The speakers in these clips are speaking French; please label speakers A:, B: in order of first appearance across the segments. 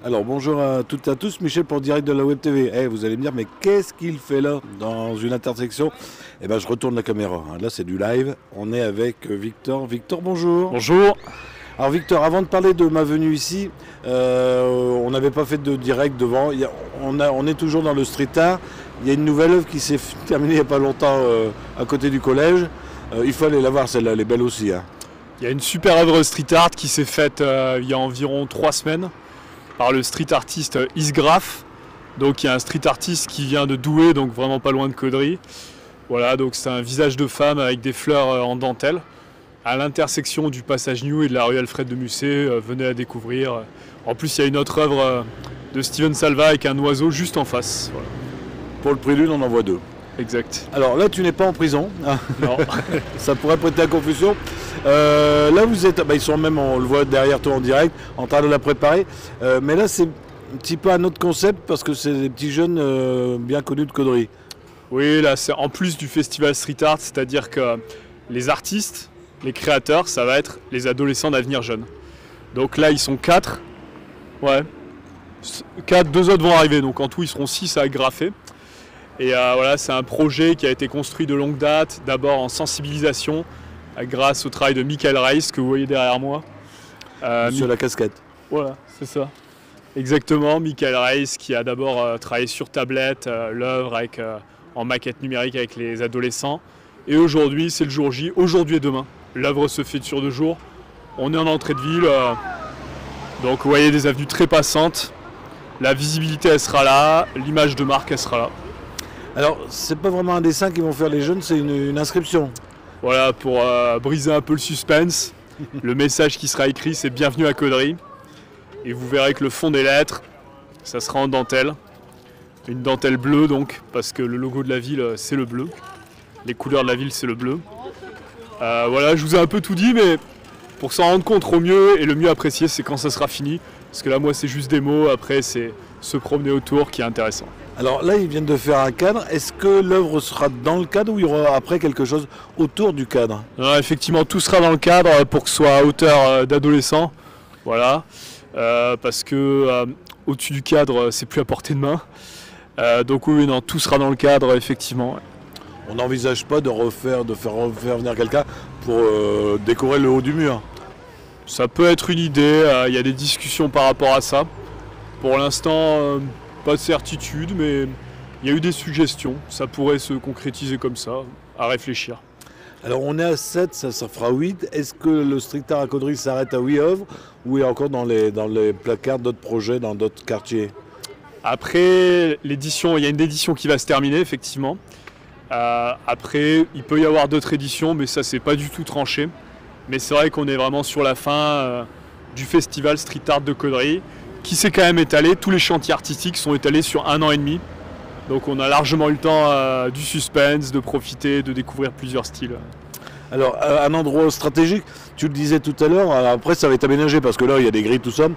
A: Alors bonjour à toutes et à tous, Michel pour Direct de la Web TV. Vous allez me dire, mais qu'est-ce qu'il fait là dans une intersection? Je retourne la caméra, là c'est du live, on est avec Victor. Victor, bonjour.
B: Bonjour.
A: Alors Victor, avant de parler de ma venue ici, on n'avait pas fait de direct devant, on est toujours dans le street art. Il y a une nouvelle œuvre qui s'est terminée il n'y a pas longtemps à côté du collège. Il faut aller la voir, celle-là, elle est belle aussi.
B: Il y a une super œuvre street art qui s'est faite il y a environ 3 semaines par le street artiste Isgraph. Donc il y a un street artiste qui vient de Douai, donc vraiment pas loin de Caudry. Voilà, donc c'est un visage de femme avec des fleurs en dentelle à l'intersection du passage New et de la rue Alfred de Musset. Venez à découvrir. En plus il y a une autre œuvre de Steven Salva avec un oiseau juste en face. Voilà.
A: Pour le prix d'une, on en voit deux.
B: Exact.
A: Alors là, tu n'es pas en prison.
B: Non.
A: Ça pourrait prêter à confusion. Là, vous êtes. Ils sont même, on le voit derrière toi en direct, en train de la préparer. Mais là, c'est un petit peu un autre concept parce que c'est des petits jeunes bien connus de Caudry.
B: Oui, là, c'est en plus du festival street art, c'est-à-dire que les artistes, les créateurs, ça va être les adolescents d'avenir jeunes. Donc là, ils sont 4. Ouais. 4, 2 autres vont arriver. Donc en tout, ils seront 6 à graffer. Et voilà, c'est un projet qui a été construit de longue date, d'abord en sensibilisation, grâce au travail de Michael Reiss, que vous voyez derrière moi.
A: Sur la casquette.
B: Voilà, c'est ça. Exactement, Michael Reiss qui a d'abord travaillé sur tablette, l'œuvre en maquette numérique avec les adolescents. Et aujourd'hui, c'est le jour J, aujourd'hui et demain. L'œuvre se fait sur 2 jours. On est en entrée de ville, donc vous voyez des avenues très passantes. La visibilité, elle sera là, l'image de marque, elle sera là.
A: Alors, c'est pas vraiment un dessin qu'ils vont faire les jeunes, c'est une inscription.
B: Voilà, pour briser un peu le suspense. Le message qui sera écrit, c'est Bienvenue à Caudry. Et vous verrez que le fond des lettres, ça sera en dentelle. Une dentelle bleue donc, parce que le logo de la ville, c'est le bleu. Les couleurs de la ville, c'est le bleu. Voilà, je vous ai un peu tout dit, mais pour s'en rendre compte au mieux et le mieux apprécier, c'est quand ça sera fini. Parce que là, moi, c'est juste des mots. Après, c'est se promener autour qui est intéressant.
A: Alors là, ils viennent de faire un cadre. Est-ce que l'œuvre sera dans le cadre ou il y aura après quelque chose autour du cadre?
B: Non, effectivement, tout sera dans le cadre pour que ce soit à hauteur d'adolescent. Voilà. Parce que au-dessus du cadre, c'est plus à portée de main. Donc oui, non, tout sera dans le cadre, effectivement.
A: On n'envisage pas de faire refaire venir quelqu'un pour décorer le haut du mur.
B: Ça peut être une idée. Il y a des discussions par rapport à ça. Pour l'instant, pas de certitude, mais il y a eu des suggestions. Ça pourrait se concrétiser comme ça, à réfléchir.
A: Alors on est à 7, ça fera 8. Est-ce que le street art à Caudry s'arrête à 8 œuvres ou il y a encore dans les placards d'autres projets dans d'autres quartiers?
B: Après l'édition, il y a une édition qui va se terminer, effectivement. Après, il peut y avoir d'autres éditions, mais ça, c'est pas du tout tranché. Mais c'est vrai qu'on est vraiment sur la fin du festival street art de Caudry, qui s'est quand même étalé. Tous les chantiers artistiques sont étalés sur 1 an et demi. Donc on a largement eu le temps du suspense, de profiter, de découvrir plusieurs styles.
A: Alors un endroit stratégique, tu le disais tout à l'heure, après ça va être aménagé parce que là il y a des grilles, tout ça,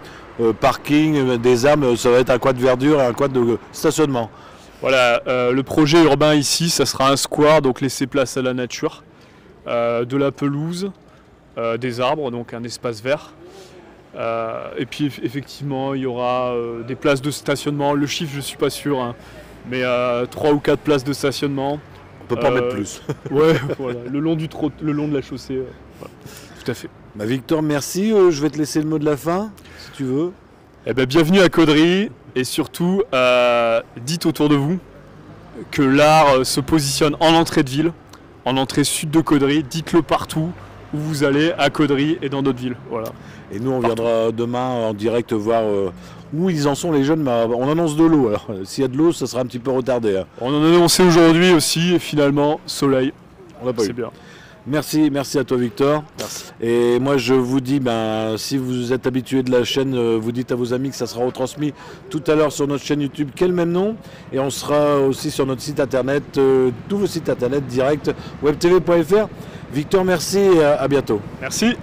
A: parking, des arbres, ça va être un coin de verdure et un coin de stationnement.
B: Voilà, le projet urbain ici, ça sera un square, donc laisser place à la nature, de la pelouse, des arbres, donc un espace vert. Et puis effectivement il y aura des places de stationnement, le chiffre je ne suis pas sûr, hein, mais 3 ou 4 places de stationnement.
A: On peut pas en mettre plus.
B: Ouais, voilà, le long de la chaussée. Voilà. Tout à fait.
A: Victor, merci, je vais te laisser le mot de la fin, si tu veux.
B: Eh ben, bienvenue à Caudry et surtout dites autour de vous que l'art se positionne en entrée de ville, en entrée sud de Caudry, dites-le partout où vous allez à Caudry et dans d'autres villes. Voilà.
A: Et nous on viendra demain en direct voir où ils en sont les jeunes. On annonce de l'eau, alors s'il y a de l'eau ça sera un petit peu retardé.
B: On en a annoncé aujourd'hui aussi et finalement soleil.
A: On l'a pas eu.
B: C'est bien.
A: Merci à toi Victor.
B: Merci.
A: Et moi je vous dis, si vous êtes habitué de la chaîne, vous dites à vos amis que ça sera retransmis tout à l'heure sur notre chaîne YouTube, quel même nom. Et on sera aussi sur notre site internet, nouveau site internet direct, webtv.fr. Victor, merci et à bientôt.
B: Merci.